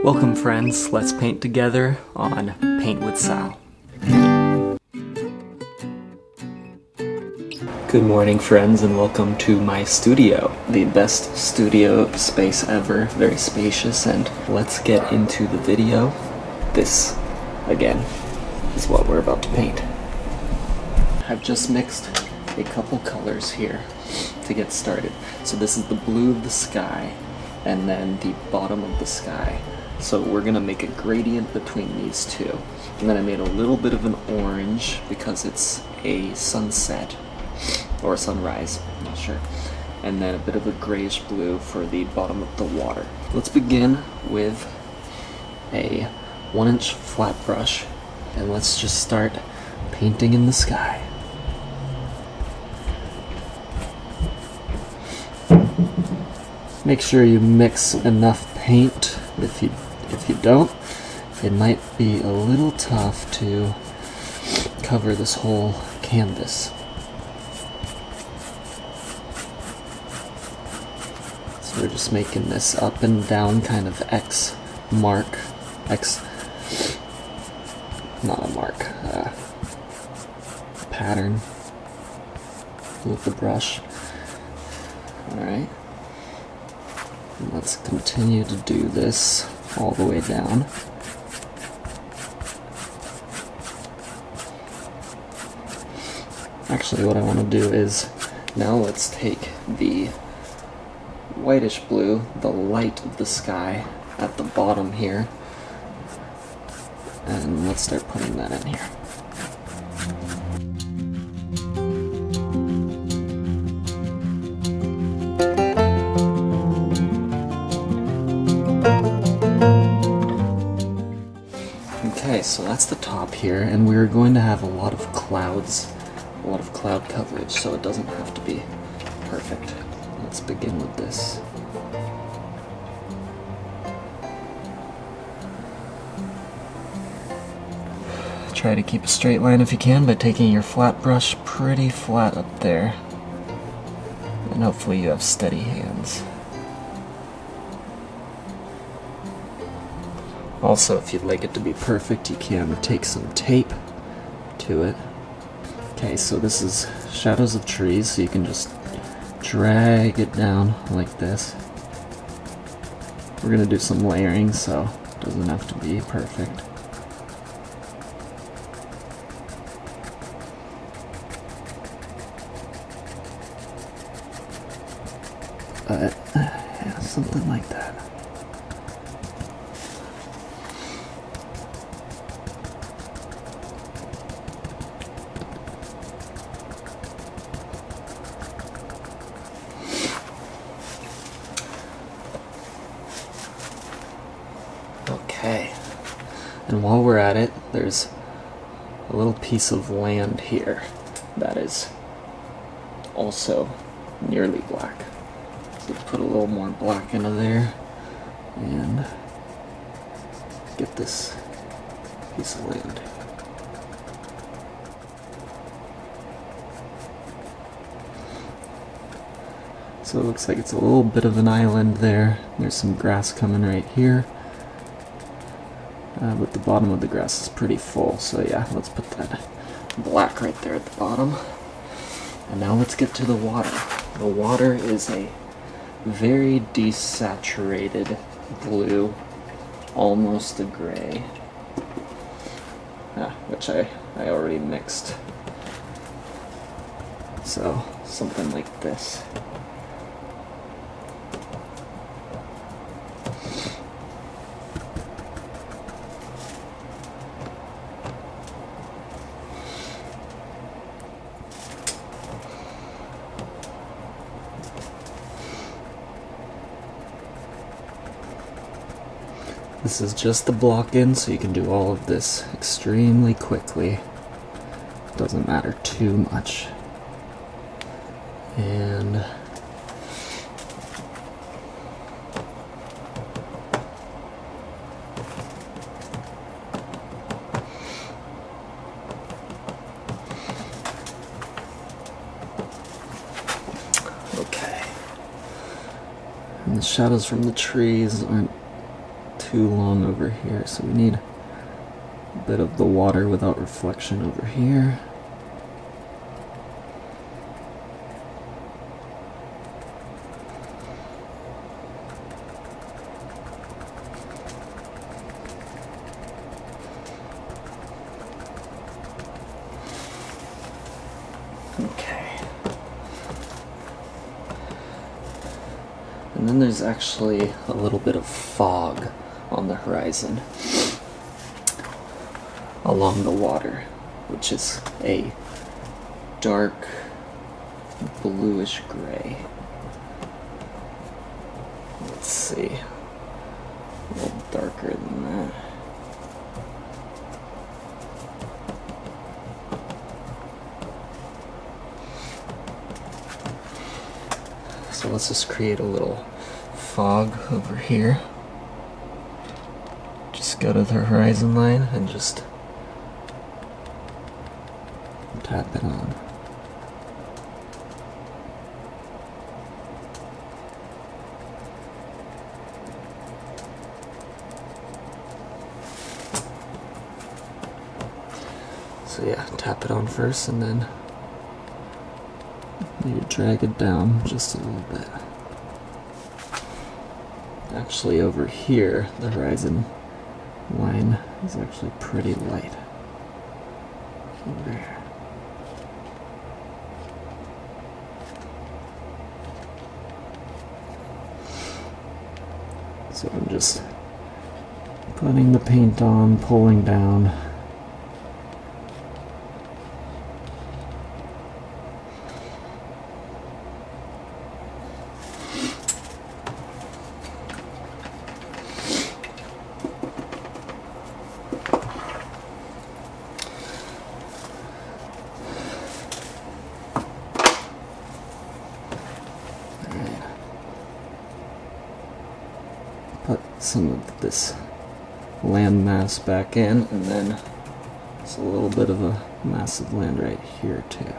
Welcome friends, let's paint together on Paint with Sal. Good morning friends and welcome to my studio. The best studio space ever, very spacious, and let's get into the video. This, again, is what we're about to paint. I've just mixed a couple colors here to get started. So this is the blue of the sky and then the bottom of the sky. So we're gonna make a gradient between these two. And then I made a little bit of an orange because it's a sunset or a sunrise, I'm not sure. And then a bit of a grayish blue for the bottom of the water. Let's begin with a 1-inch flat brush and let's just start painting in the sky. Make sure you mix enough paint. If you don't, it might be a little tough to cover this whole canvas. So we're just making this up and down kind of X mark, pattern with the brush. Alright. Let's continue to do this all the way down. Actually, what I want to do is, now let's take the whitish blue, the light of the sky at the bottom here, and let's start putting that in here. Okay, so that's the top here, and we're going to have a lot of clouds, a lot of cloud coverage, so it doesn't have to be perfect. Let's begin with this. Try to keep a straight line if you can by taking your flat brush pretty flat up there. And hopefully you have steady hands. Also, if you'd like it to be perfect, you can take some tape to it. Okay, so this is shadows of trees, so you can just drag it down like this. We're gonna do some layering, so it doesn't have to be perfect. But, yeah, something like that. Okay, and while we're at it, there's a little piece of land here that is also nearly black. So let's put a little more black into there and get this piece of land. So it looks like it's a little bit of an island there. There's some grass coming right here. But the bottom of the grass is pretty full, so yeah, let's put that black right there at the bottom. And now let's get to the water. The water is a very desaturated blue, almost a gray, which I already mixed. So, something like this. This is just the block in, so you can do all of this extremely quickly. Doesn't matter too much. And okay. And the shadows from the trees aren't too long over here, so we need a bit of the water without reflection over here. Okay. And then there's actually a little bit of fog on the horizon along the water, which is a dark bluish gray. Let's see, a little darker than that. So let's just create a little fog over here. Just go to the horizon line and just tap it on. So yeah, tap it on first and then you drag it down just a little bit. Actually over here, the horizon line is actually pretty light. There. So I'm just putting the paint on, pulling down. Put some of this land mass back in, and then it's a little bit of a mass of land right here too.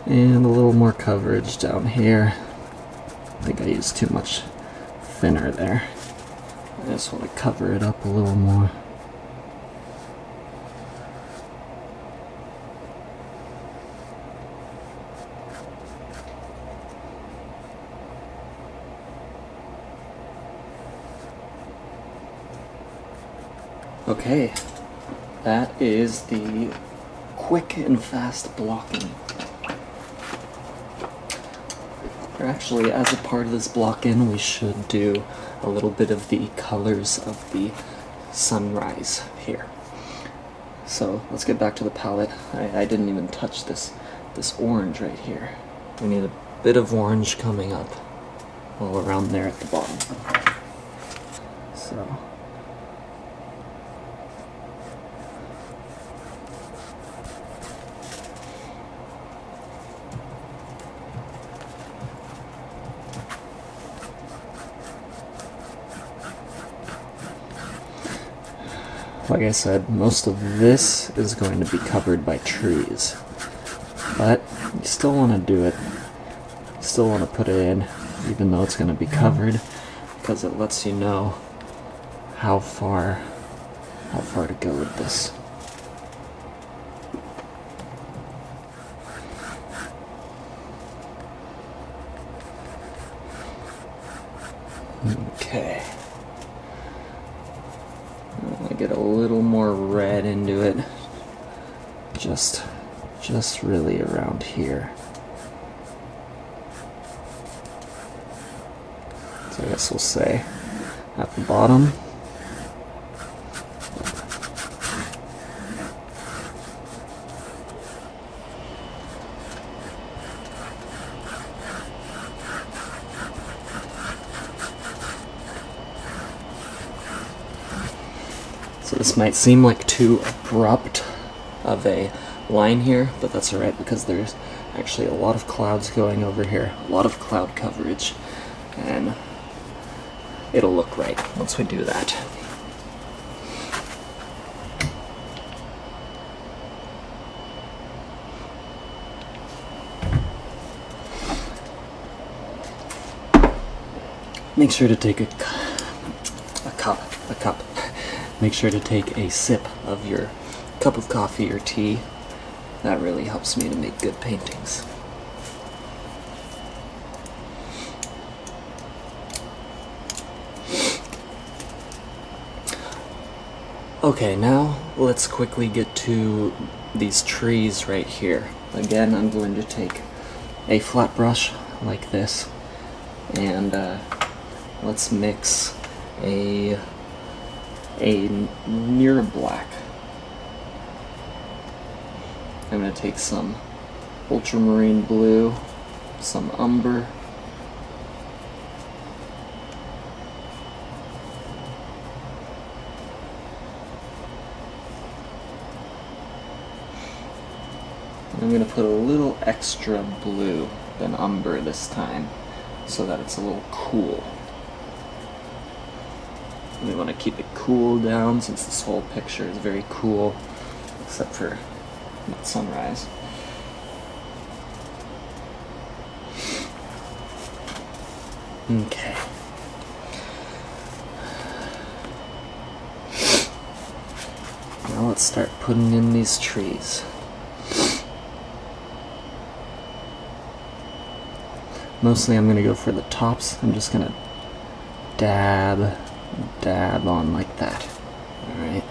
And a little more coverage down here. I think I used too much thinner there. I just want to cover it up a little more. Okay, that is the quick and fast blocking. Actually, as a part of this block-in, we should do a little bit of the colors of the sunrise here. So let's get back to the palette. I didn't even touch this orange right here. We need a bit of orange coming up all around there at the bottom. So like I said, most of this is going to be covered by trees, but you still want to do it. You still want to put it in, even though it's going to be covered, because it lets you know how far to go with this. Okay. I get a little more red into it, just really around here. So I guess we'll say at the bottom So this might seem like too abrupt of a line here, but that's alright because there's actually a lot of clouds going over here, a lot of cloud coverage, and it'll look right once we do that. Make sure to take a cup. Make sure to take a sip of your cup of coffee or tea. That really helps me to make good paintings. Okay, now let's quickly get to these trees right here. Again, I'm going to take a flat brush like this, and let's mix a near black. I'm going to take some ultramarine blue, some umber, I'm going to put a little extra blue than umber this time so that it's a little cool. We want to keep it cool down since this whole picture is very cool, except for the sunrise. Okay. Now let's start putting in these trees. Mostly I'm going to go for the tops. I'm just going to dab on like that. Alright.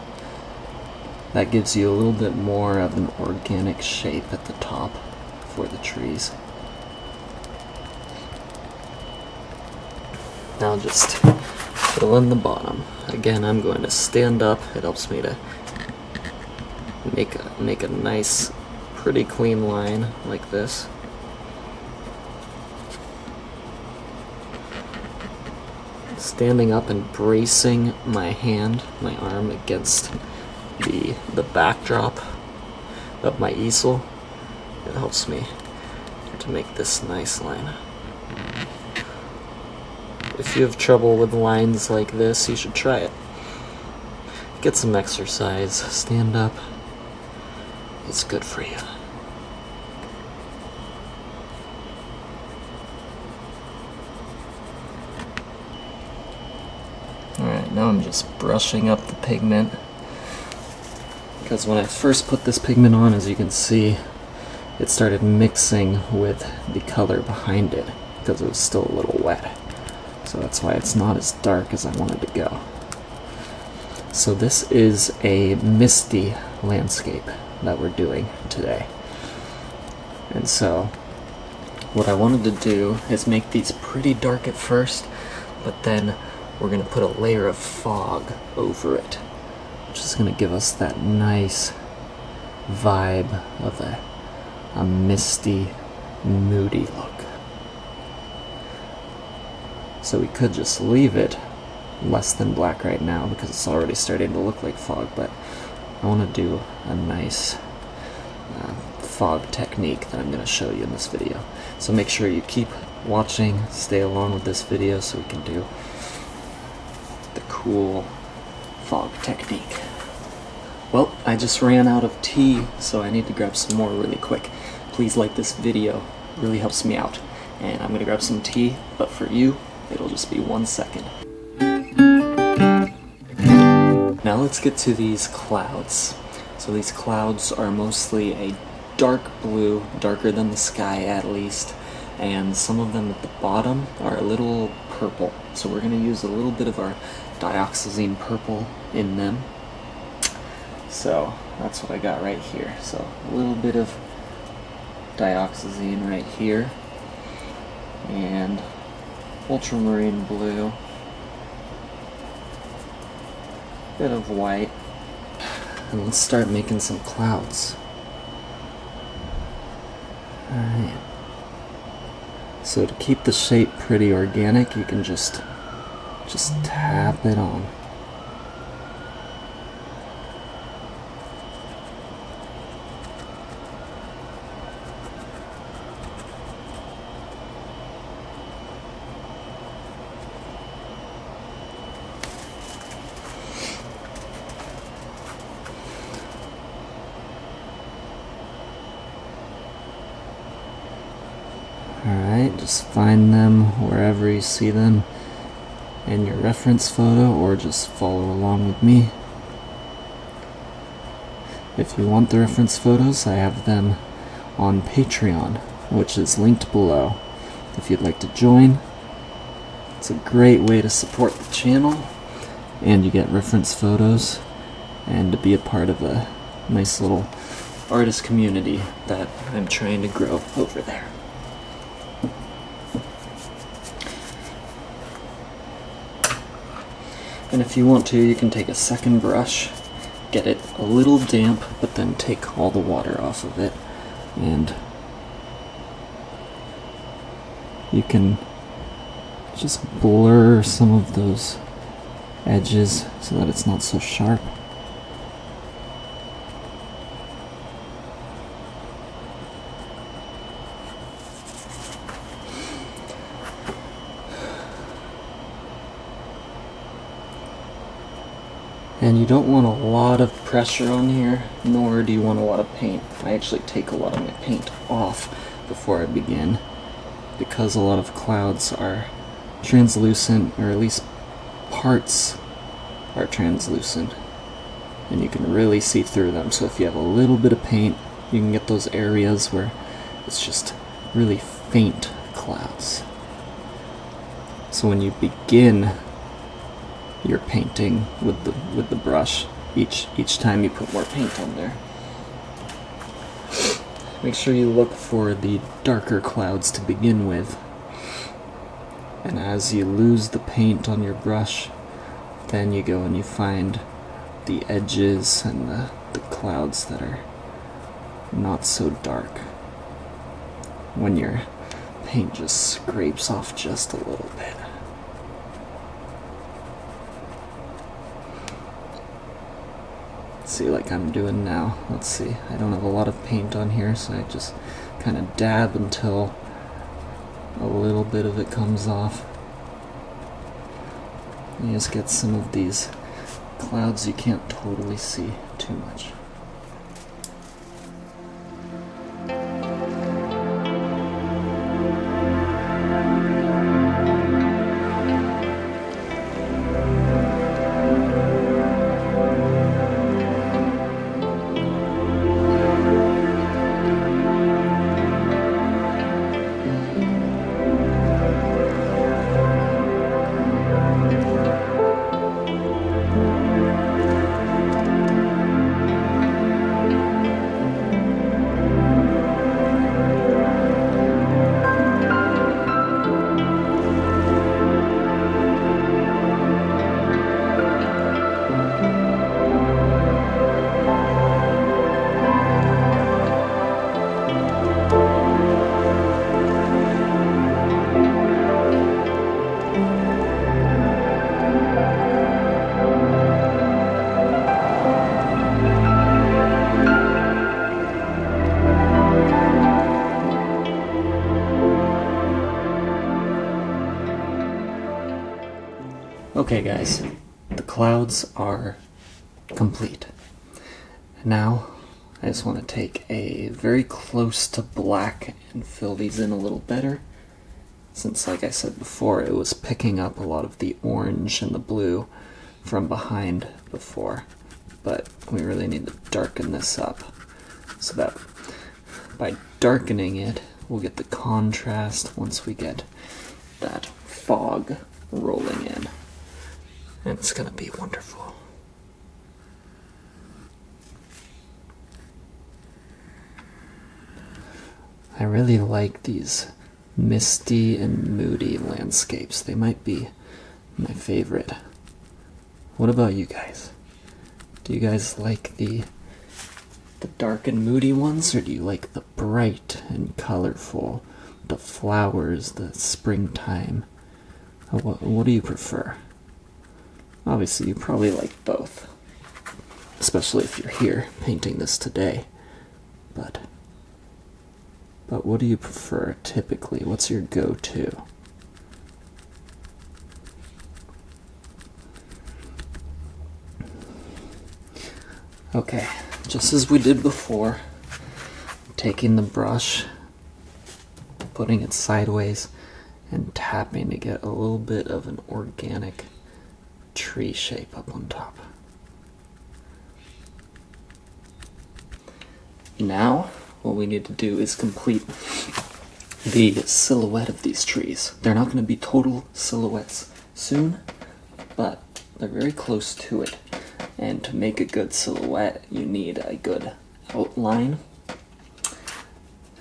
That gives you a little bit more of an organic shape at the top for the trees. Now just fill in the bottom. Again, I'm going to stand up. It helps me to make a nice, pretty clean line like this. Standing up and bracing my arm against the backdrop of my easel, it helps me to make this nice line. If you have trouble with lines like this, you should try it. Get some exercise, stand up. It's good for you. Alright, now I'm just brushing up the pigment, because when I first put this pigment on, as you can see, it started mixing with the color behind it because it was still a little wet. So that's why it's not as dark as I wanted to go. So this is a misty landscape that we're doing today. And so what I wanted to do is make these pretty dark at first, but then we're going to put a layer of fog over it, which is going to give us that nice vibe of a misty, moody look. So we could just leave it less than black right now because it's already starting to look like fog, but I want to do a nice fog technique that I'm going to show you in this video. So make sure you keep watching, stay along with this video so we can do the cool fog technique. Well, I just ran out of tea, so I need to grab some more really quick. Please like this video, it really helps me out. And I'm going to grab some tea, but for you, it'll just be 1 second. Now let's get to these clouds. So these clouds are mostly a dark blue, darker than the sky at least, and some of them at the bottom are a little purple. So we're going to use a little bit of our dioxazine purple in them. So that's what I got right here. So a little bit of dioxazine right here, and ultramarine blue, bit of white, and let's start making some clouds. Alright. So to keep the shape pretty organic, you can just tap it on. Alright, just find them wherever you see them in your reference photo, or just follow along with me. If you want the reference photos, I have them on Patreon, which is linked below. If you'd like to join, it's a great way to support the channel, and you get reference photos, and to be a part of a nice little artist community that I'm trying to grow over there. And if you want to, you can take a second brush, get it a little damp, but then take all the water off of it, and you can just blur some of those edges so that it's not so sharp. And you don't want a lot of pressure on here, nor do you want a lot of paint. I actually take a lot of my paint off before I begin, because a lot of clouds are translucent, or at least parts are translucent, and you can really see through them. So if you have a little bit of paint, you can get those areas where it's just really faint clouds. So when you begin your painting with the brush, each time you put more paint on there, make sure you look for the darker clouds to begin with, and as you lose the paint on your brush, then you go and you find the edges and the clouds that are not so dark, when your paint just scrapes off just a little bit. See, like I'm doing now. Let's see, I don't have a lot of paint on here, so I just kind of dab until a little bit of it comes off. You just get some of these clouds you can't totally see too much. Okay guys, the clouds are complete. Now, I just want to take a very close to black and fill these in a little better, since like I said before, it was picking up a lot of the orange and the blue from behind before, but we really need to darken this up, so that by darkening it, we'll get the contrast once we get that fog rolling in. And it's gonna be wonderful. I really like these misty and moody landscapes. They might be my favorite. What about you guys? Do you guys like the dark and moody ones, or do you like the bright and colorful, the flowers, the springtime? What do you prefer? Obviously, you probably like both, especially if you're here painting this today. But what do you prefer typically? What's your go-to? Okay, just as we did before, taking the brush putting it sideways and tapping to get a little bit of an organic tree shape up on top. Now, what we need to do is complete the silhouette of these trees. They're not going to be total silhouettes soon, but they're very close to it. And to make a good silhouette, you need a good outline.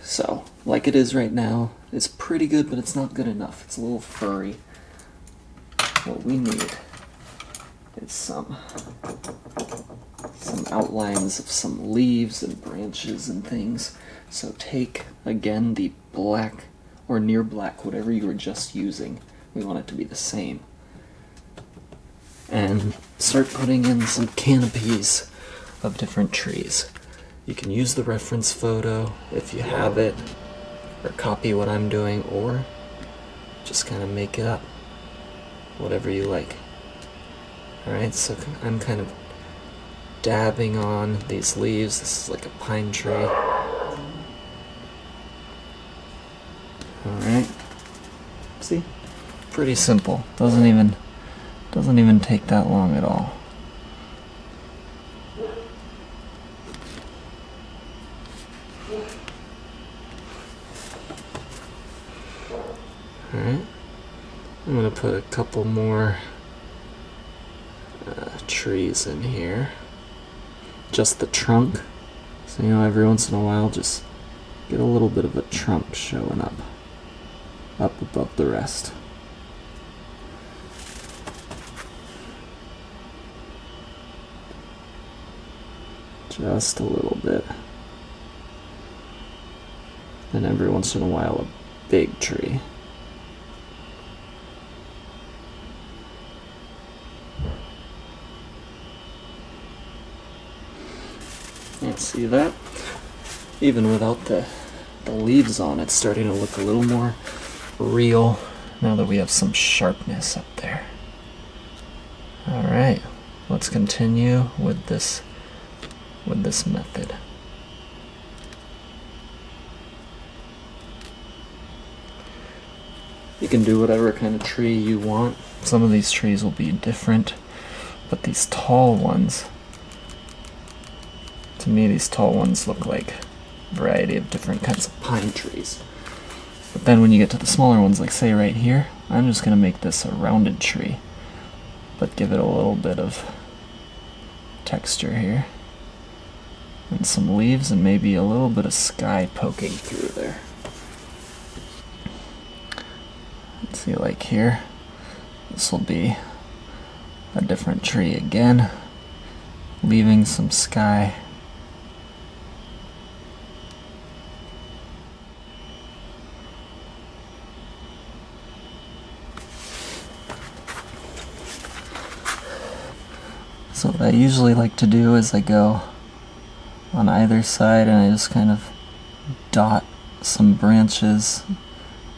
So, like it is right now, it's pretty good, but it's not good enough. It's a little furry. What we need is some outlines of some leaves and branches and things. So take, again, the black or near black, whatever you were just using. We want it to be the same. And start putting in some canopies of different trees. You can use the reference photo if you have it, or copy what I'm doing, or just kind of make it up, whatever you like. Alright, so I'm kind of dabbing on these leaves. This is like a pine tree. Alright, see? Pretty simple. Doesn't even take that long at all. Alright, I'm going to put a couple more trees in here. Just the trunk. So, every once in a while, just get a little bit of a trunk showing up above the rest. Just a little bit. And every once in a while, a big tree. Yeah, see that? Even without the leaves on, it's starting to look a little more real now that we have some sharpness up there. Alright, let's continue with this method. You can do whatever kind of tree you want. Some of these trees will be different, but these tall ones, to me these tall ones look like a variety of different kinds of pine trees. But then when you get to the smaller ones, like say right here, I'm just going to make this a rounded tree, but give it a little bit of texture here. And some leaves and maybe a little bit of sky poking through there. Let's see, like here, this will be a different tree again, leaving some sky. So what I usually like to do is I go on either side and I just kind of dot some branches,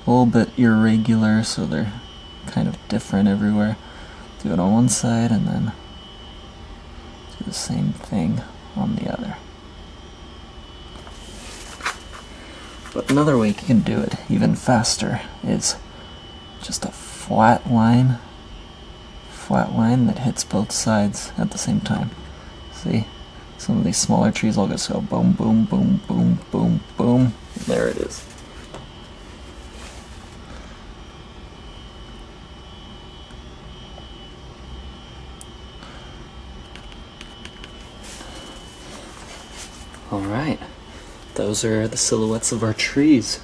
a little bit irregular so they're kind of different everywhere. Do it on one side and then do the same thing on the other. But another way you can do it even faster is just a flat line that hits both sides at the same time. See? Some of these smaller trees will just go boom, boom, boom, boom, boom, boom. There it is. Alright, those are the silhouettes of our trees.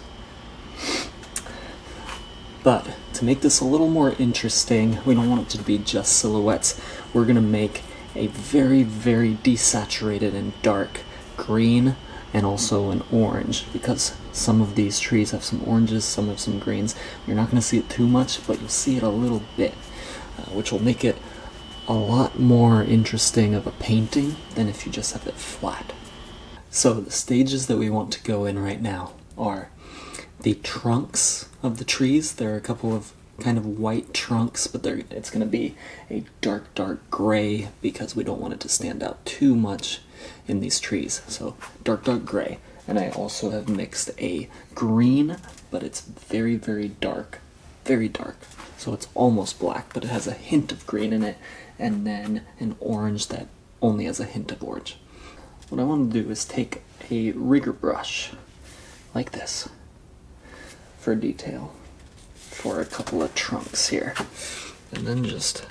But to make this a little more interesting, we don't want it to be just silhouettes. We're going to make a very, very desaturated and dark green and also an orange, because some of these trees have some oranges, some have some greens. You're not going to see it too much, but you'll see it a little bit, which will make it a lot more interesting of a painting than if you just have it flat. So the stages that we want to go in right now are the trunks of the trees. There are a couple of kind of white trunks, but it's going to be a dark gray because we don't want it to stand out too much in these trees. So dark gray. And I also have mixed a green, but it's very, very dark. Very dark. So it's almost black, but it has a hint of green in it, and then an orange that only has a hint of orange. What I want to do is take a rigger brush, like this, for detail, for a couple of trunks here. And then just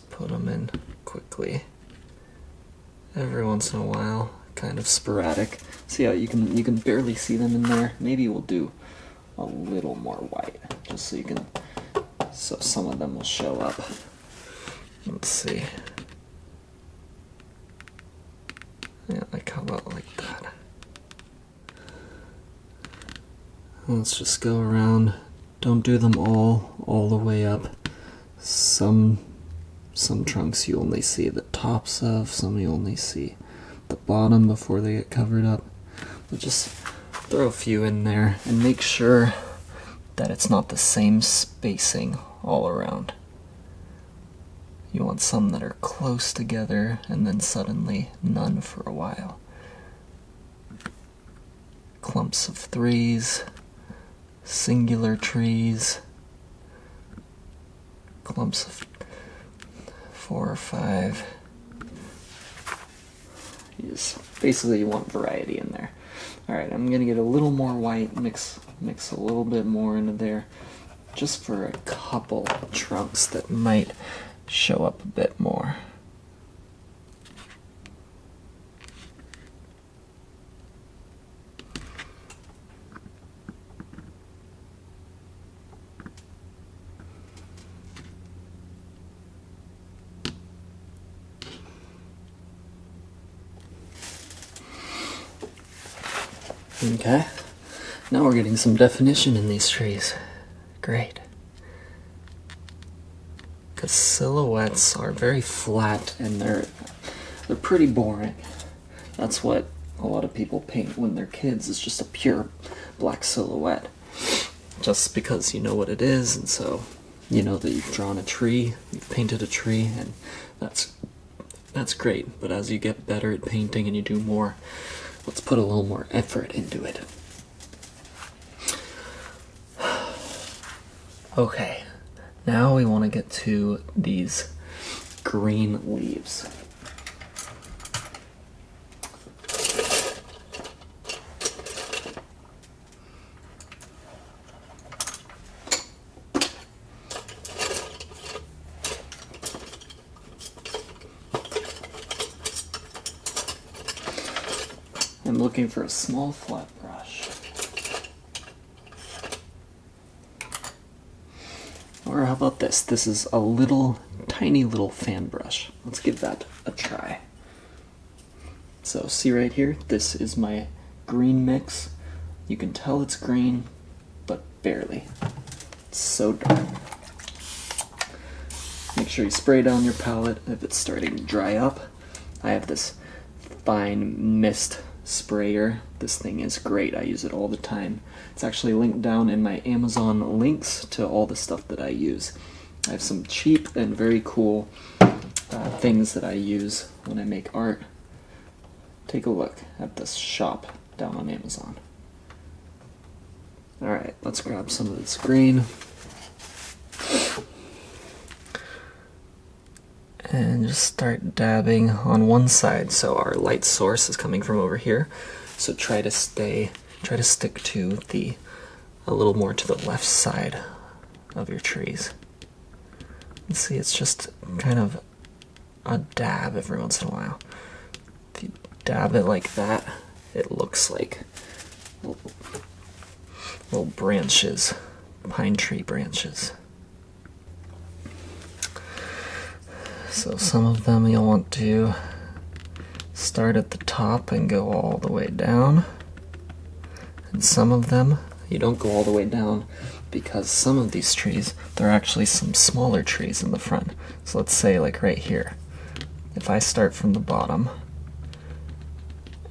put them in quickly. Every once in a while, kind of sporadic. See how you can barely see them in there? Maybe we'll do a little more white, just so some of them will show up. Let's see. Yeah, like how about like that? Let's just go around. Don't do them all the way up. Some trunks you only see the tops of, some you only see the bottom before they get covered up. But just throw a few in there and make sure that it's not the same spacing all around. You want some that are close together and then suddenly none for a while. Clumps of threes, singular trees, clumps of 4 or 5. Basically you want variety in there. Alright, I'm gonna get a little more white, mix a little bit more into there, just for a couple trunks that might show up a bit more. Okay, now we're getting some definition in these trees. Great. Because silhouettes are very flat and they're pretty boring. That's what a lot of people paint when they're kids, is just a pure black silhouette. Just because you know what it is, and so you know that you've drawn a tree, you've painted a tree, and that's great. But as you get better at painting and you do more, let's put a little more effort into it. Okay, now we want to get to these green leaves. I'm looking for a small flat brush. Or how about this? This is a tiny little fan brush. Let's give that a try. So see right here, this is my green mix. You can tell it's green, but barely. It's so dark. Make sure you spray down your palette if it's starting to dry up. I have this fine mist sprayer. This thing is great. I use it all the time. It's actually linked down in my Amazon links to all the stuff that I use. I have some cheap and very cool things that I use when I make art. Take a look at this shop down on Amazon. Alright, let's grab some of this green. And just start dabbing on one side. So our light source is coming from over here. So try to stick to a little more to the left side of your trees. And see, it's just kind of a dab every once in a while. If you dab it like that, it looks like little branches, pine tree branches. So some of them you'll want to start at the top and go all the way down. And some of them, you don't go all the way down because some of these trees, there are actually some smaller trees in the front. So let's say like right here, if I start from the bottom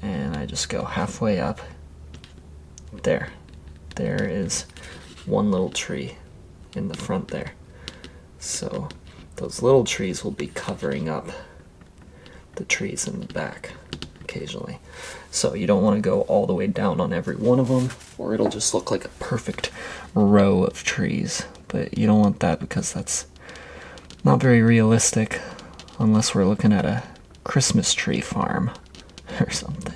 and I just go halfway up, there is one little tree in the front there. So those little trees will be covering up the trees in the back. occasionally. So you don't want to go all the way down on every one of them, or it'll just look like a perfect row of trees. But you don't want that because that's not very realistic unless we're looking at a Christmas tree farm or something.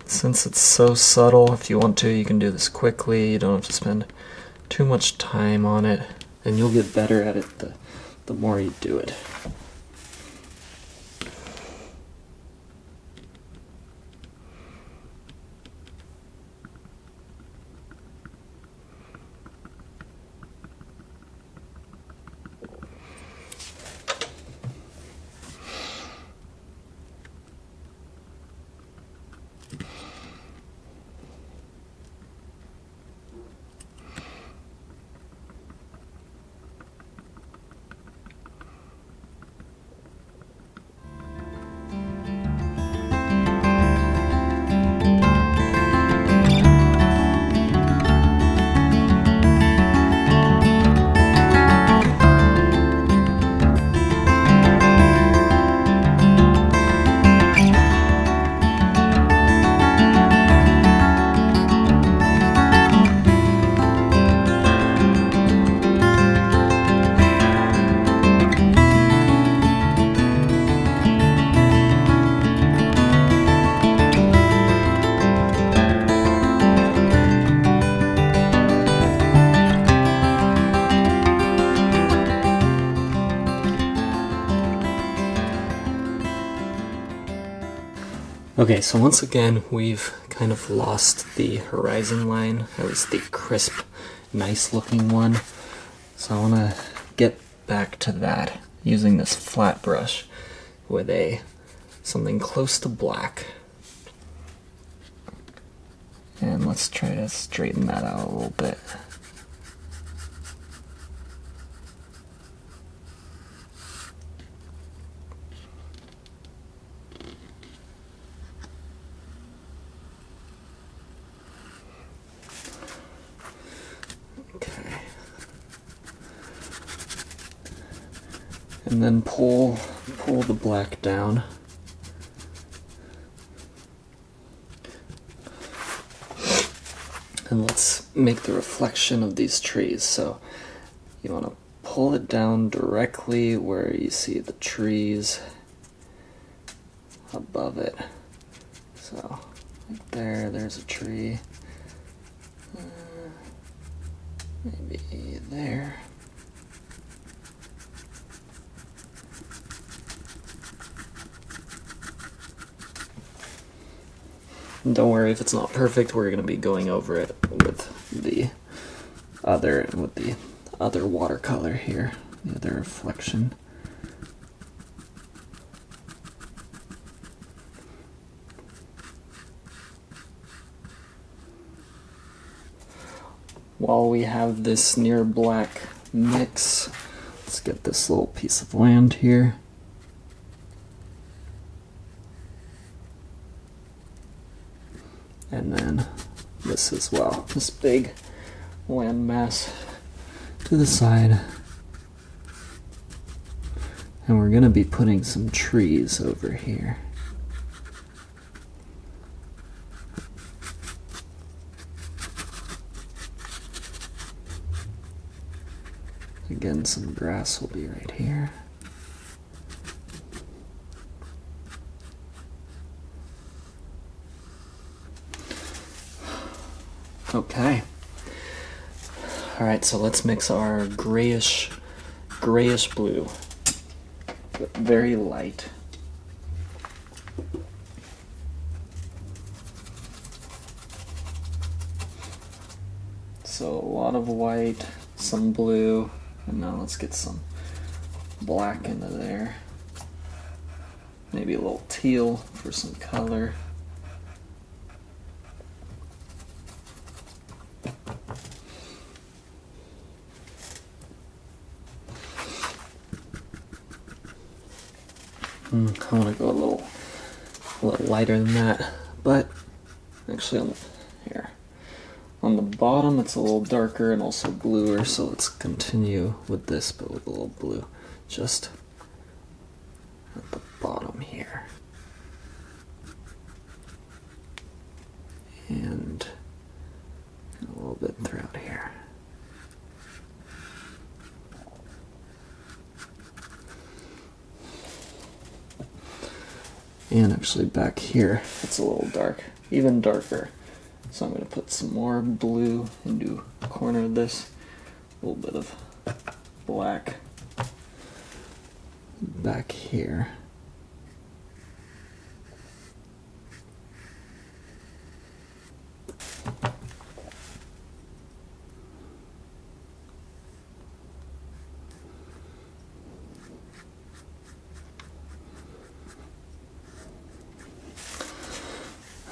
Since it's so subtle, if you want to, you can do this quickly. You don't have to spend too much time on it, and you'll get better at it the more you do it. Okay, so once again, we've kind of lost the horizon line. That was the crisp, nice looking one. So I want to get back to that using this flat brush with something close to black. And let's try to straighten that out a little bit. And then pull the black down. And let's make the reflection of these trees. So you want to pull it down directly where you see the trees above it. So right there's a tree. Maybe there. Don't worry if it's not perfect, we're going to be going over it with the other watercolor here, the other reflection. While we have this near black mix, let's get this little piece of land here. And then this as well, this big land mass to the side. And we're going to be putting some trees over here. Again, some grass will be right here. Okay. Alright, so let's mix our grayish blue, but very light. So a lot of white, some blue, and now let's get some black into there. Maybe a little teal for some color. I want to go a little lighter than that, but actually, here. On the bottom it's a little darker and also bluer, so let's continue with this but with a little blue. Just at the bottom here. And a little bit throughout here. And actually back here, it's a little dark, even darker. So I'm going to put some more blue into the corner of this, a little bit of black back here.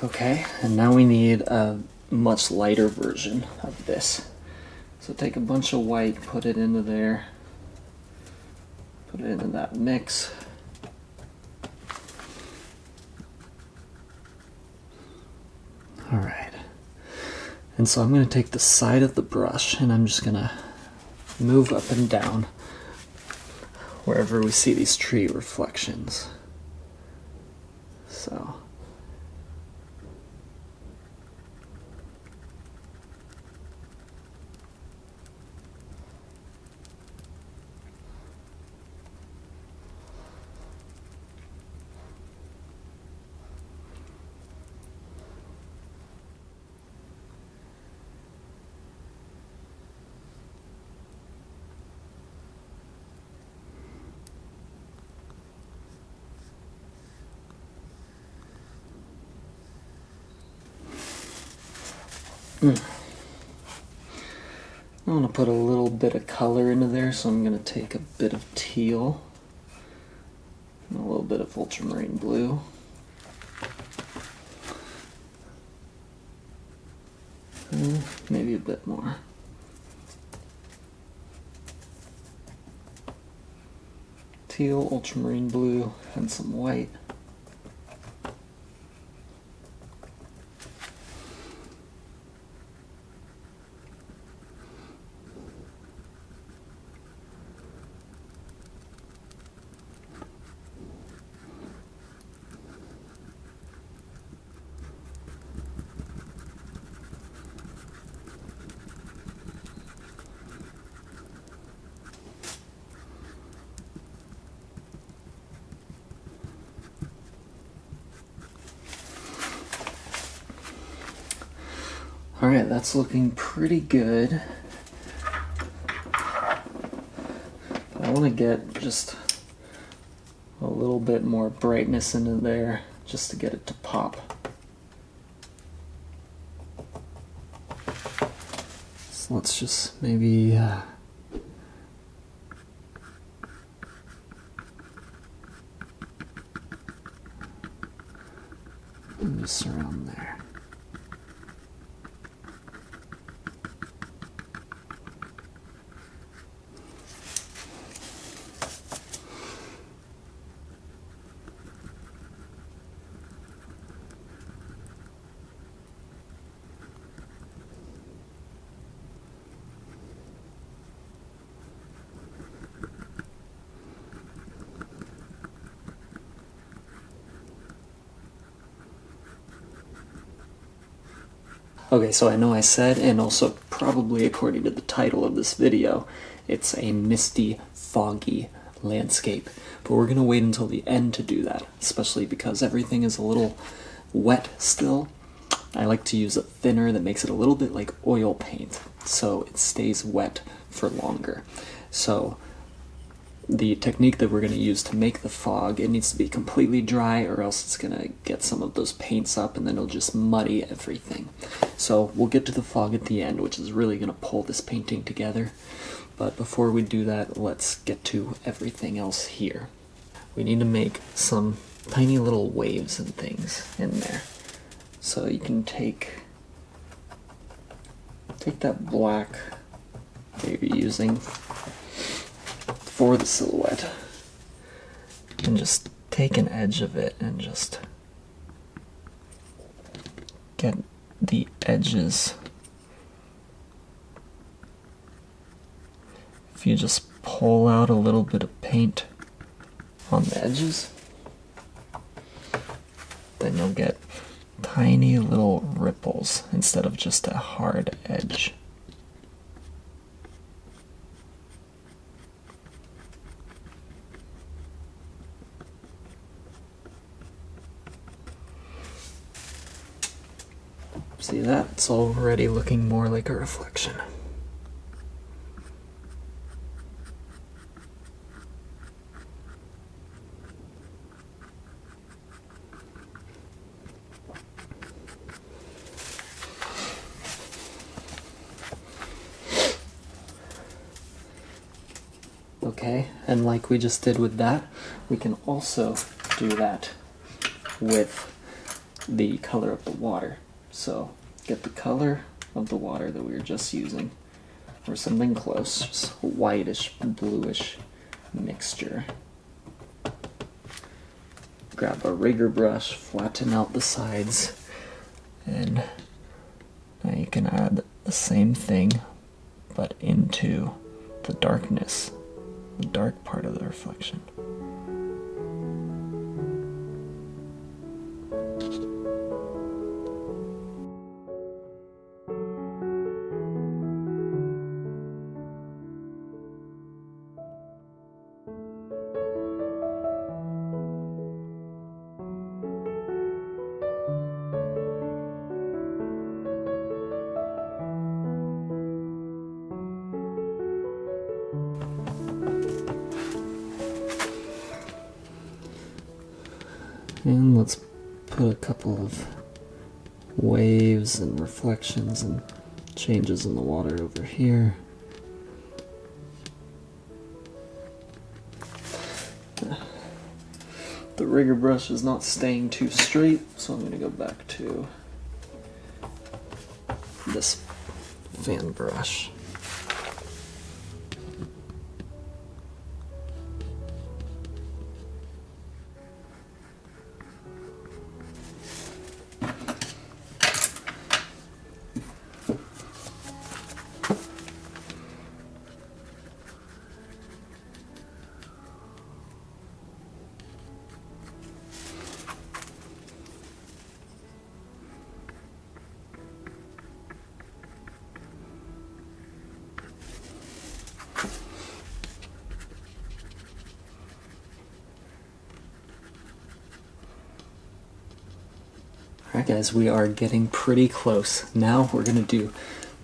Okay, and now we need a much lighter version of this. So take a bunch of white, put it into there, put it into that mix. Alright, and so I'm going to take the side of the brush and I'm just going to move up and down wherever we see these tree reflections. So I want to put a little bit of color into there, so I'm going to take a bit of teal and a little bit of ultramarine blue. Maybe a bit more. Teal, ultramarine blue, and some white. Alright, that's looking pretty good. But I want to get just a little bit more brightness into there just to get it to pop. So let's just maybe just around there. Okay, so I know I said, and also probably according to the title of this video, it's a misty, foggy landscape. But we're going to wait until the end to do that, especially because everything is a little wet still. I like to use a thinner that makes it a little bit like oil paint, so it stays wet for longer. So the technique that we're going to use to make the fog, it needs to be completely dry or else it's going to get some of those paints up and then it'll just muddy everything. So we'll get to the fog at the end, which is really going to pull this painting together. But before we do that, let's get to everything else here. We need to make some tiny little waves and things in there. So you can take that black that you're using for the silhouette and just take an edge of it and just get the edges. If you just pull out a little bit of paint on the edges, then you'll get tiny little ripples instead of just a hard edge. See that? It's already looking more like a reflection. Okay, and like we just did with that, we can also do that with the color of the water. So get the color of the water that we were just using, or something close, just a whitish, bluish mixture. Grab a rigger brush, flatten out the sides, and now you can add the same thing, but into the darkness, the dark part of the reflection. And let's put a couple of waves and reflections and changes in the water over here. The rigger brush is not staying too straight, so I'm going to go back to this fan brush. Alright guys, we are getting pretty close. Now we're going to do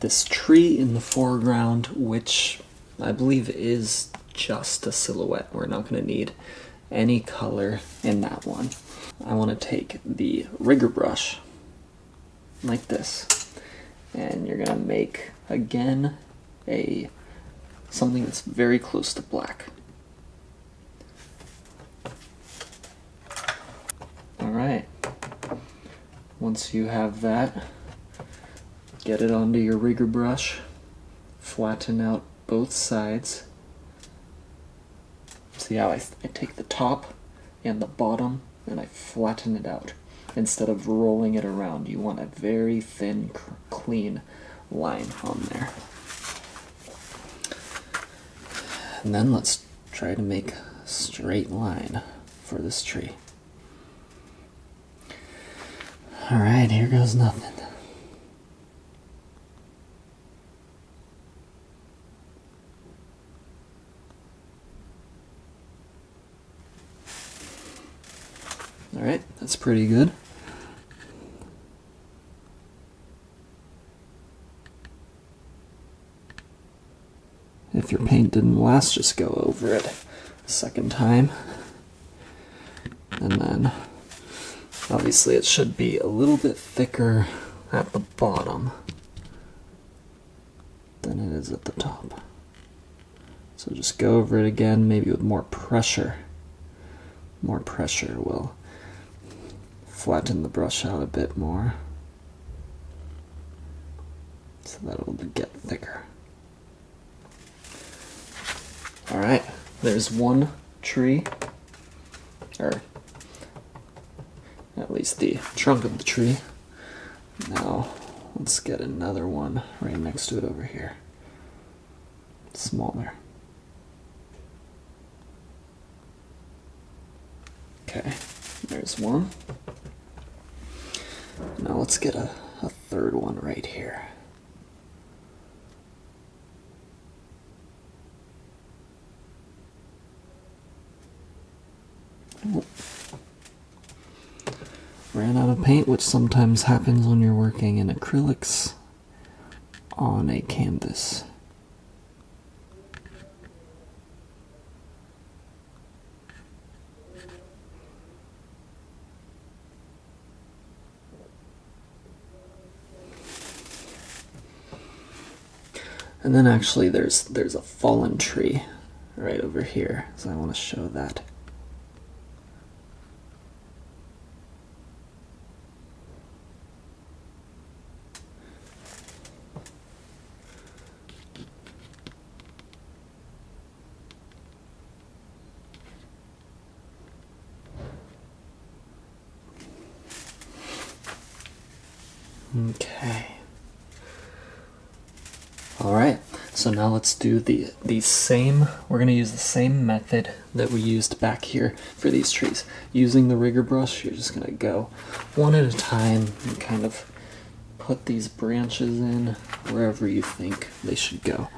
this tree in the foreground, which I believe is just a silhouette. We're not going to need any color in that one. I want to take the rigger brush like this, and you're going to make, again, something that's very close to black. Alright. Once you have that, get it onto your rigger brush, flatten out both sides. See how I take the top and the bottom and I flatten it out. Instead of rolling it around, you want a very thin, clean line on there. And then let's try to make a straight line for this tree. Alright, here goes nothing. Alright, that's pretty good. If your paint didn't last, just go over it a second time. And then obviously it should be a little bit thicker at the bottom than it is at the top. So just go over it again, maybe with more pressure. More pressure will flatten the brush out a bit more so that it'll get thicker. Alright, there's one tree, or at least the trunk of the tree. Now let's get another one right next to it over here. Smaller. Okay, there's one. Now let's get a third one right here. Oh. Ran out of paint, which sometimes happens when you're working in acrylics on a canvas. And then actually there's a fallen tree right over here, so I want to show that. Okay. Alright, so now let's do the same, we're going to use the same method that we used back here for these trees. Using the rigger brush, you're just going to go one at a time and kind of put these branches in wherever you think they should go.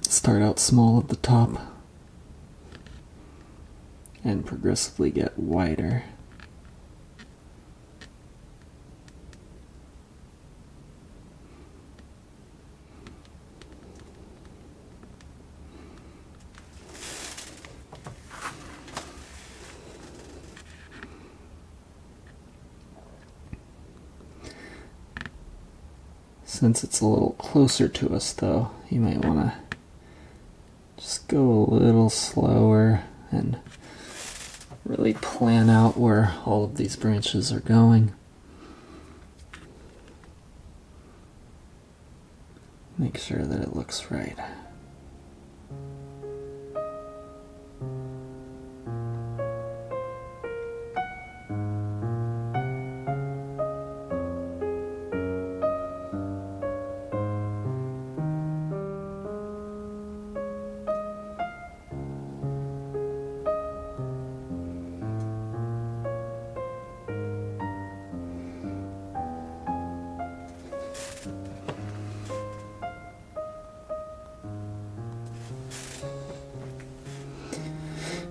Start out small at the top and progressively get wider. Since it's a little closer to us though, you might want to just go a little slower and really plan out where all of these branches are going. Make sure that it looks right.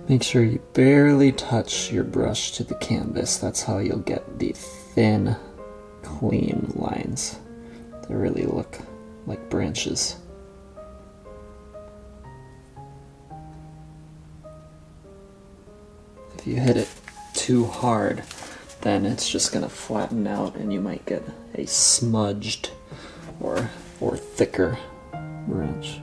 Make sure you barely touch your brush to the canvas. That's how you'll get the thin, clean lines that really look like branches. If you hit it too hard, then it's just going to flatten out and you might get a smudged or thicker branch.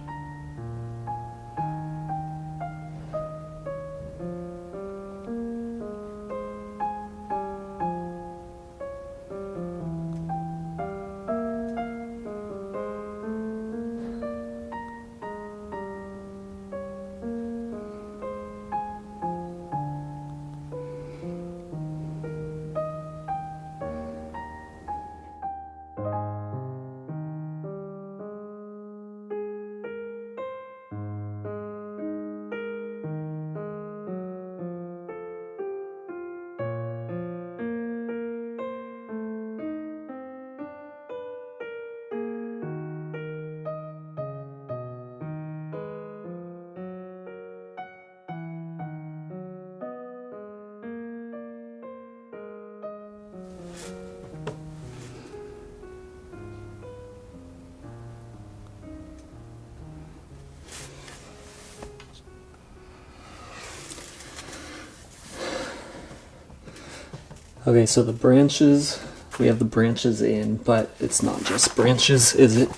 Okay, so the branches, we have the branches in, but it's not just branches, is it?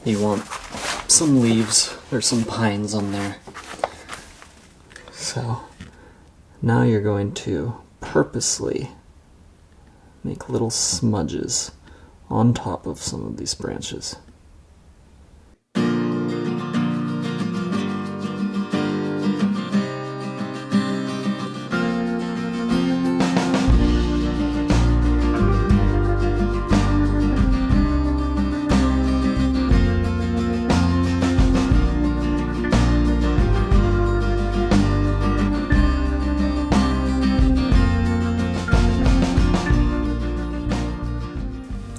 You want some leaves or some pines on there. So now you're going to purposely make little smudges on top of some of these branches.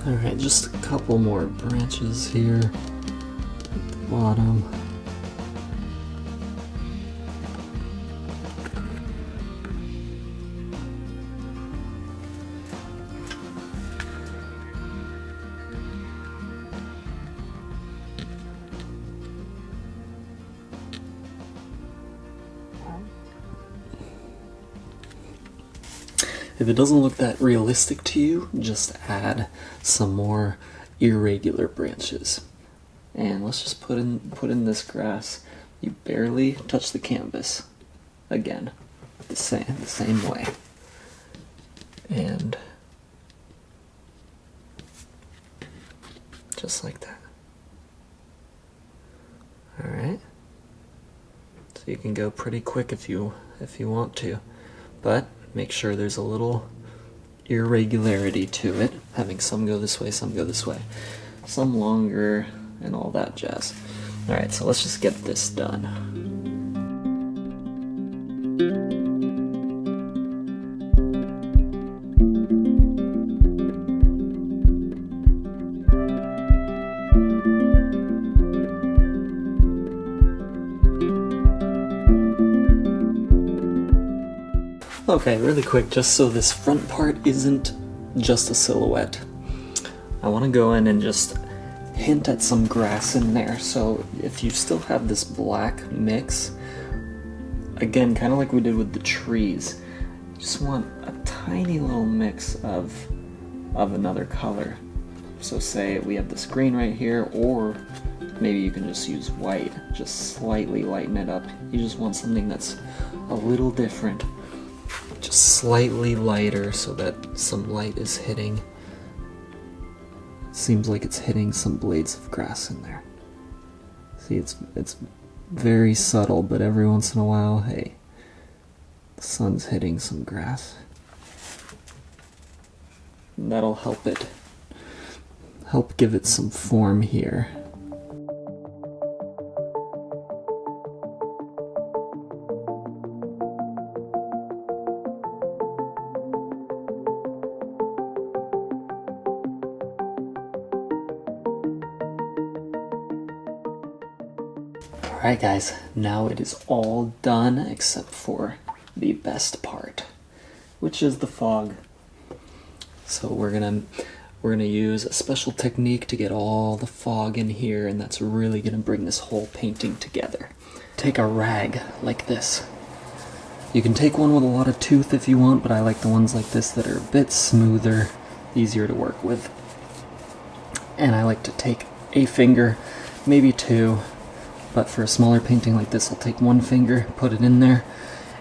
Alright, just a couple more branches here at the bottom. If it doesn't look that realistic to you, just add some more irregular branches. And let's just put in this grass. You barely touch the canvas. Again, the same way. And just like that. All right. So you can go pretty quick if you want to, but make sure there's a little irregularity to it, having some go this way, some go this way, some longer, and all that jazz. Alright, so let's just get this done. Okay, really quick, just so this front part isn't just a silhouette, I want to go in and just hint at some grass in there. So if you still have this black mix, again, kind of like we did with the trees, you just want a tiny little mix of another color. So say we have this green right here, or maybe you can just use white, just slightly lighten it up. You just want something that's a little different. Just slightly lighter so that some light is hitting. Seems like it's hitting some blades of grass in there. See, it's very subtle, but every once in a while, hey, the sun's hitting some grass. And that'll help give it some form here. Alright guys, now it is all done except for the best part, which is the fog. So we're gonna use a special technique to get all the fog in here, and that's really gonna bring this whole painting together. Take a rag like this. You can take one with a lot of tooth if you want, but I like the ones like this that are a bit smoother, easier to work with. And I like to take a finger, maybe two, but for a smaller painting like this, I'll take one finger, put it in there,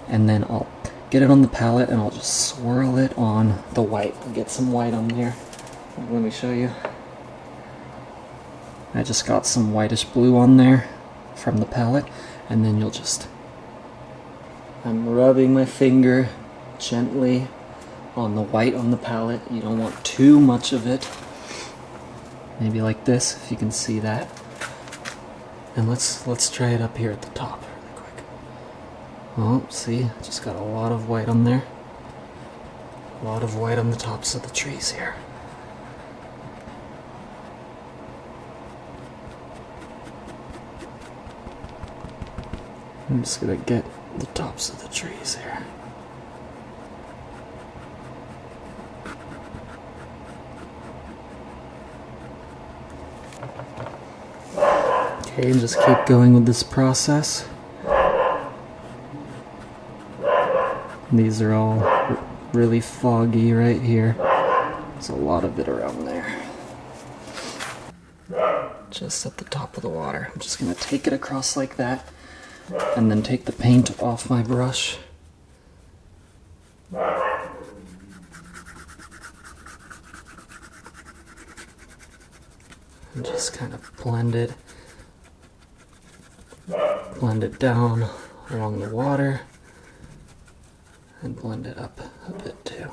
and then I'll get it on the palette and I'll just swirl it on the white. I'll get some white on there. Let me show you. I just got some whitish blue on there from the palette, and then I'm rubbing my finger gently on the white on the palette. You don't want too much of it. Maybe like this, if you can see that. And let's try it up here at the top really quick. Oh, see, just got a lot of white on there. A lot of white on the tops of the trees here. I'm just gonna get the tops of the trees here. Okay, and just keep going with this process. These are all really foggy right here. There's a lot of it around there. Just at the top of the water. I'm just gonna take it across like that, and then take the paint off my brush. And just kind of blend it down along the water, and blend it up a bit too.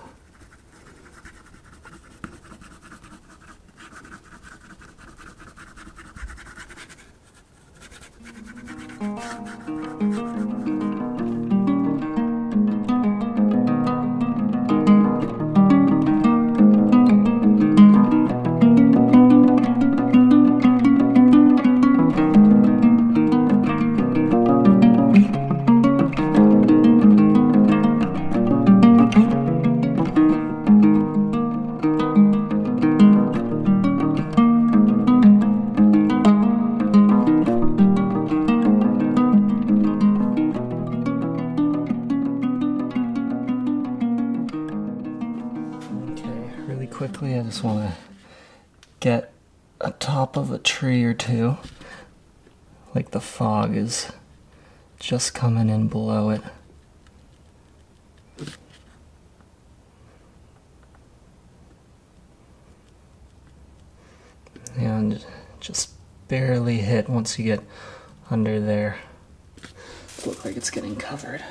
just want to get a top of a tree or two. Like the fog is just coming in below it. And just barely hit once you get under there. It looks like it's getting covered.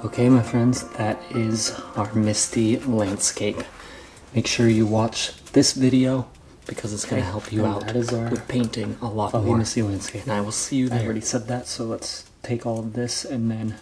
Okay, my friends, that is our Misty landscape. Make sure you watch this video because it's going to help you out with painting a lot more. Misty landscape. And I will see you there. I already said that, so let's take all of this and then